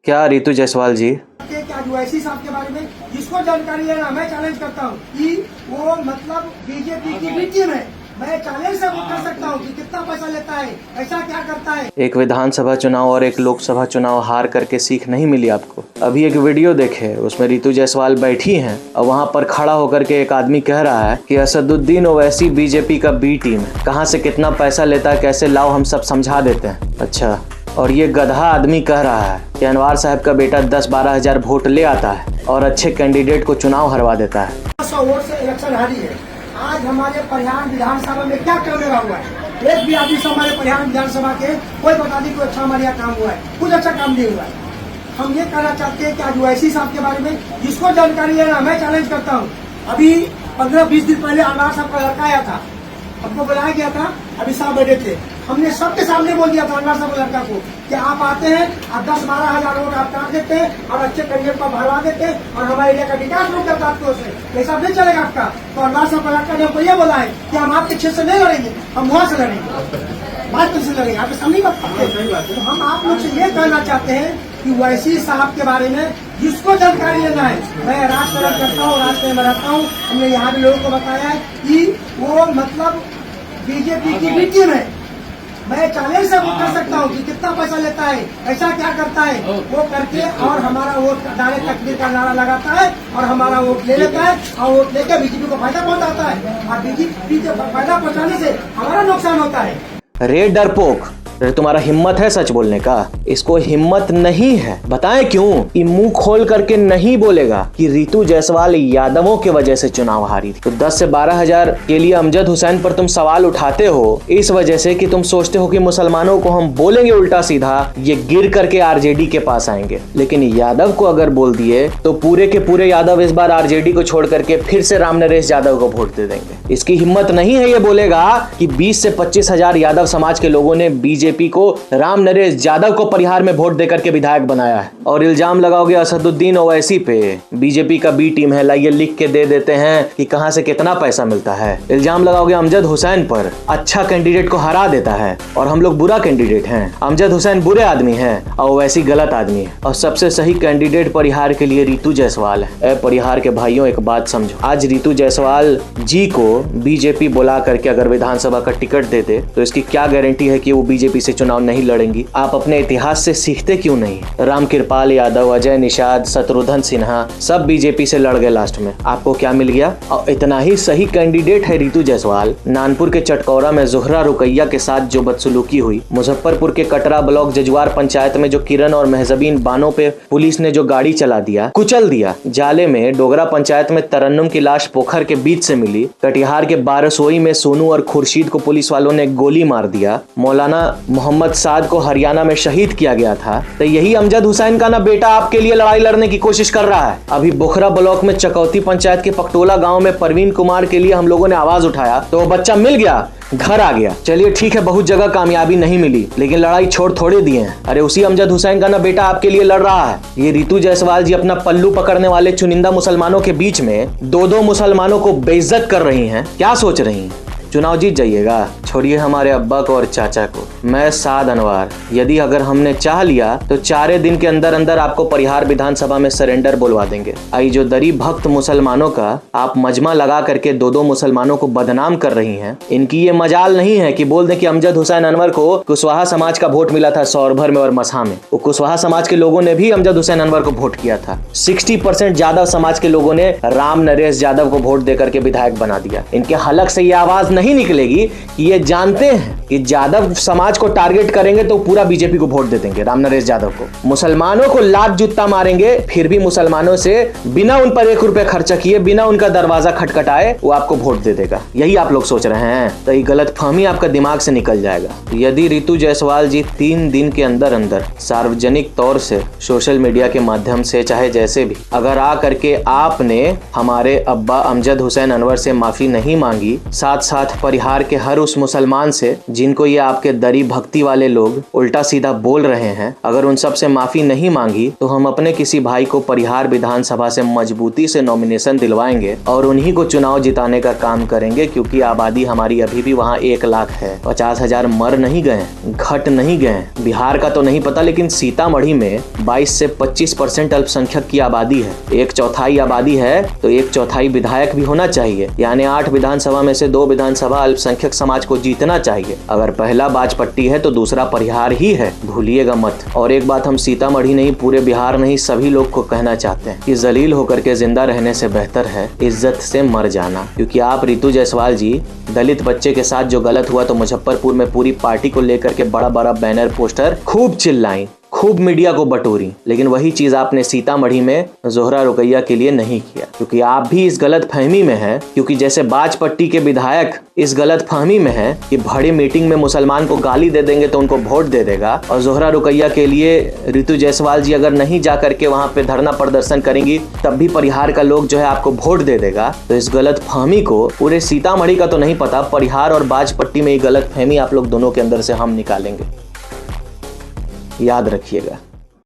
क्या रितु जायसवाल जी? क्या यूआईसी साहब के बारे में जिसको जानकारी है ना, मैं चैलेंज करता हूँ कि वो मतलब बीजेपी की भी टीम है। मैं चैलेंज से कर सकता हूँ कि कितना पैसा लेता है, ऐसा क्या करता है। एक विधानसभा चुनाव और एक लोकसभा चुनाव हार करके सीख नहीं मिली आपको? अभी एक वीडियो देखे, उसमें रितु जायसवाल बैठी हैं और वहां पर खड़ा होकर के एक आदमी कह रहा है कि असदुद्दीन ओवैसी बीजेपी का बी टीम है, कहाँ से कितना पैसा लेता है, कैसे लाओ, हम सब समझा देते हैं। अच्छा, और ये गधा आदमी कह रहा है कि अनवर साहब का बेटा 10-12 हजार वोट ले आता है और अच्छे कैंडिडेट को चुनाव हरवा देता है। 100 वोट से इलेक्शन हारी है। आज हमारे परिहार विधानसभा में क्या काम लगा हुआ है? एक भी आदमी से हमारे परिहार विधानसभा के कोई बता दी कोई अच्छा हमारे यहाँ काम हुआ है? कुछ अच्छा काम नहीं हुआ है। हम ये कहना चाहते हैं कि आज यूआईसी साहब के बारे में जिसको जानकारी है ना, मैं चैलेंज करता हूँ। अभी 15-20 दिन पहले अनवर साहब का लड़का आया था, हमको बुलाया गया था, अभी साहब बैठे थे। हमने सबके सामने बोल दिया था अनवर साहब लड़का को कि आप आते हैं और 10-12 हजार वोट आप काट देते हैं और अच्छे कैंडिडेट को भरवा देते हैं और हमारे एरिया का विकास रोक करता आपको से ऐसा नहीं चलेगा आपका। तो अनवर साहब लड़का ने हमको ये बोला है कि हम आपके क्षेत्र से नहीं लड़ेंगे, हम वहाँ से लड़ेंगे, बात से लड़ेंगे, आपके सामने बात करते। तो हम आप लोग से ये कहना चाहते हैं कि यूआईसी साहब के बारे में जिसको जानकारी लेना है, मैं राजकारण करता हूँ, राजकारण में रहता हूँ, हमने यहाँ भी लोगों को बताया है कि वो मतलब बीजेपी की भी टीम है। मैं चैलेंज से कर सकता हूँ कि कितना पैसा लेता है, ऐसा क्या करता है, वो करके और हमारा वोट डायरेक्ट तकदीर का नारा लगाता है और हमारा वोट ले लेता है और वोट लेकर बीजेपी को फायदा पहुंचाता है और बीजेपी को फायदा पहुंचाने से हमारा नुकसान होता है। रे डरपोक, तुम्हारा हिम्मत है सच बोलने का? इसको हिम्मत नहीं है, बताएं क्यों? ये मुंह खोल करके नहीं बोलेगा कि रितु जायसवाल यादवों के वजह से चुनाव हारी थी। तो 10 से 12 हजार के लिए अमजद हुसैन पर तुम सवाल उठाते हो इस वजह से कि तुम सोचते हो कि मुसलमानों को हम बोलेंगे उल्टा सीधा, ये गिर करके आरजेडी के पास आएंगे। लेकिन यादव को अगर बोल दिए तो पूरे के पूरे यादव इस बार आरजेडी को छोड़ करके फिर से राम नरेश यादव को वोट दे देंगे। इसकी हिम्मत नहीं है ये बोलेगा कि 20 से 25 हजार यादव समाज के लोगों ने बीजेपी को राम नरेश यादव को परिहार में वोट देकर के विधायक बनाया है। और इल्जाम लगाओगे असदुद्दीन ओवैसी पे, बीजेपी का बी टीम है, लाइए लिख के दे देते हैं कि कहां से कितना पैसा मिलता है। इल्जाम लगाओगे अमजद हुसैन पर, अच्छा कैंडिडेट को हरा देता है और हम लोग बुरा कैंडिडेट हैं। अमजद हुसैन बुरे आदमी हैं और ओवैसी गलत आदमी है और सबसे सही कैंडिडेट परिहार के लिए रितु जायसवाल है। परिहार के भाइयों, एक बात समझो, आज रितु जायसवाल जी को बीजेपी बुला करके अगर विधानसभा का टिकट दे दे तो इसकी क्या गारंटी है कि वो बीजेपी से चुनाव नहीं लड़ेंगी? आप अपने इतिहास से सीखते क्यों नहीं? रामकृपाल यादव, अजय निषाद, शत्रुघ्न सिन्हा सब बीजेपी से लड़ गए, लास्ट में आपको क्या मिल गया? और इतना ही सही कैंडिडेट है रितु जायसवाल। नानपुर के चटकौरा में जोहरा रुकैया के साथ जो बदसलूकी हुई, मुजफ्फरपुर के कटरा ब्लॉक जजुआर पंचायत में जो किरण और महजबीन बानों पे पुलिस ने जो गाड़ी चला दिया, कुचल दिया, जाले में डोगरा पंचायत में तरन्नुम की लाश पोखर के बीच से मिली, कटिहार के बारसोई में सोनू और खुर्शीद को पुलिस वालों ने गोली मार दिया, मौलाना मोहम्मद साद को हरियाणा में शहीद किया गया था, तो यही अमजद हुसैन का ना बेटा आपके लिए लड़ाई लड़ने की कोशिश कर रहा है। अभी बोखरा ब्लॉक में चकौती पंचायत के पकटोला गांव में परवीन कुमार के लिए हम लोगों ने आवाज उठाया तो वो बच्चा मिल गया, घर आ गया। चलिए ठीक है, बहुत जगह कामयाबी नहीं मिली लेकिन लड़ाई छोड़ थोड़े दिए हैं। अरे उसी अमजद हुसैन का ना बेटा आपके लिए लड़ रहा है। ये रितु जायसवाल जी अपना पल्लू पकड़ने वाले चुनिंदा मुसलमानों के बीच में दो मुसलमानों को बेइज्जत कर रही हैं। क्या सोच रही हैं? चुनाव जीत जाइएगा, छोड़िए हमारे अब्बा को और चाचा को। मैं साद अनवर, यदि अगर हमने चाह लिया तो 4 दिन के अंदर अंदर आपको परिहार विधानसभा में सरेंडर बुलवा देंगे। आई जो दरी भक्त मुसलमानों का आप मजमा लगा करके 2 मुसलमानों को बदनाम कर रही हैं, इनकी ये मजाल नहीं है कि बोल दें कि अमजद हुसैन अनवर को कुशवाहा समाज का वोट मिला था सौरभर में और मसहा में। वो कुशवाहा समाज के लोगों ने भी अमजद हुसैन अनवर को वोट किया था। 60% यादव समाज के लोगों ने राम नरेश यादव को वोट देकर के विधायक बना दिया। इनके हलक से ये आवाज नहीं निकलेगी कि ये जानते हैं कि यादव समाज को टारगेट करेंगे तो पूरा बीजेपी को वोट दे देंगे, राम नरेश यादव को। मुसलमानों को लात जूता मारेंगे, फिर भी मुसलमानों से बिना उन पर 1 रुपया खर्चा किए, बिना उनका दरवाजा खटखटाए वो आपको वोट दे देगा। यही आप लोग सोच रहे हैं, तो ये गलत फहमी आपका दिमाग से निकल जाएगा। यदि रितु जायसवाल जी 3 दिन के अंदर अंदर सार्वजनिक तौर से सोशल मीडिया के माध्यम से चाहे जैसे भी अगर आ करके आपने हमारे अब्बा अमजद हुसैन अनवर से माफी नहीं मांगी, साथ साथ परिहार के हर उस मुसलमान से जिनको ये आपके दरी भक्ति वाले लोग उल्टा सीधा बोल रहे हैं, अगर उन सब से माफी नहीं मांगी तो हम अपने किसी भाई को परिहार विधानसभा से मजबूती से नॉमिनेशन दिलवाएंगे और उन्हीं को चुनाव जिताने का काम करेंगे, क्योंकि आबादी हमारी अभी भी वहाँ 1 लाख है। 50,000 मर नहीं गए, घट नहीं गए। बिहार का तो नहीं पता, लेकिन सीतामढ़ी में 22 से 25% अल्पसंख्यक की आबादी है। 1/4 आबादी है तो 1/4 विधायक भी होना चाहिए, यानी 8 विधानसभा में से 2 विधानसभा अल्पसंख्यक समाज को जीतना चाहिए। अगर पहला बाजपट्टी है तो दूसरा परिहार ही है, भूलिएगा मत। और एक बात हम सीतामढ़ी नहीं, पूरे बिहार नहीं, सभी लोग को कहना चाहते हैं कि जलील होकर के जिंदा रहने से बेहतर है इज्जत से मर जाना। क्योंकि आप रितु जायसवाल जी, दलित बच्चे के साथ जो गलत हुआ तो मुजफ्फरपुर में पूरी पार्टी को लेकर के बड़ा बड़ा बैनर पोस्टर खूब चिल्लाई, खूब मीडिया को बटोरी, लेकिन वही चीज आपने सीतामढ़ी में जोहरा रुकैया के लिए नहीं किया। क्योंकि आप भी इस गलत फहमी में हैं, क्योंकि जैसे बाजपट्टी के विधायक इस गलत फहमी में हैं कि बड़ी मीटिंग में मुसलमान को गाली दे देंगे तो उनको वोट दे देगा, और जोहरा रुकैया के लिए रितु जायसवाल जी अगर नहीं जा करके वहां पे धरना प्रदर्शन करेंगी तब भी परिहार का लोग जो है आपको वोट दे देगा। तो इस गलत फहमी को पूरे सीतामढ़ी का तो नहीं पता, परिहार और बाजपट्टी में ये गलत फहमी आप लोग दोनों के अंदर से हम निकालेंगे, याद रखिएगा।